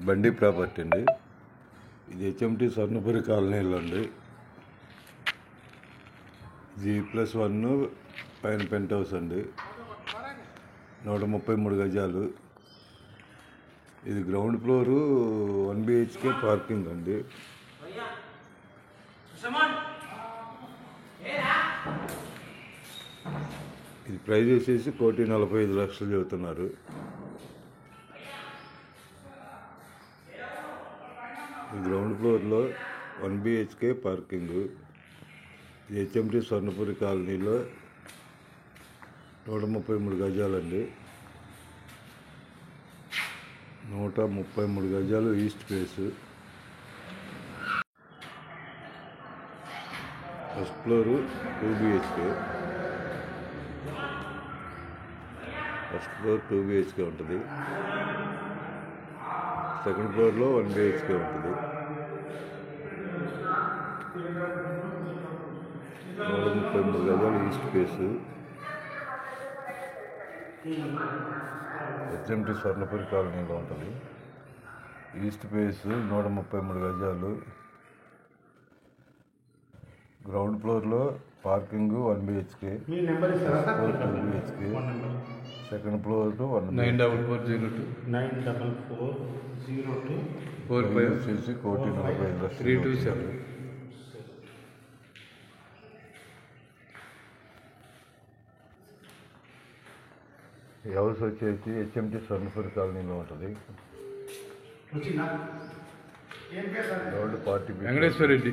బండి ప్రాపర్టీ అండి. ఇది హెచ్ఎంటి స్వర్ణపురి కాలనీలో అండి. G+1 పైన పెంట్ హౌస్ అండి. 133 గజాలు. ఇది గ్రౌండ్ ఫ్లోరు 1 BHK పార్కింగ్ అండి. ఇది ప్రైజ్ వచ్చేసి 1,45,00,000 చెబుతున్నారు. గ్రౌండ్ ఫ్లోర్లో 1 BHK పార్కింగ్. ఇది హెచ్ఎంటి స్వర్ణపురి కాలనీలో 133 గజాలండి. 133 గజాలు east face. First floor 2 BHK. First floor 2 BHK ఉంటుంది. సెకండ్ ఫ్లోర్లో 1 BHK ఉంటుంది. 133 గజాలు ఈస్ట్ ఫేస్. హెచ్ఎంటి స్వర్ణపురి కాలనీలో ఉంటుంది. ఈస్ట్ ఫేస్ 133 గజాలు. గ్రౌండ్ ఫ్లోర్లో parking 1 BHK. First floor 2 BHK. Second floor 94402 వచ్చేసి 1,45,00,000. ఈ హౌస్ వచ్చేసి హెచ్ఎంటి స్వర్ణపురి కాలనీలో ఉంటుంది. రోడ్డు 40 వెంకటేశ్వర రెడ్డి.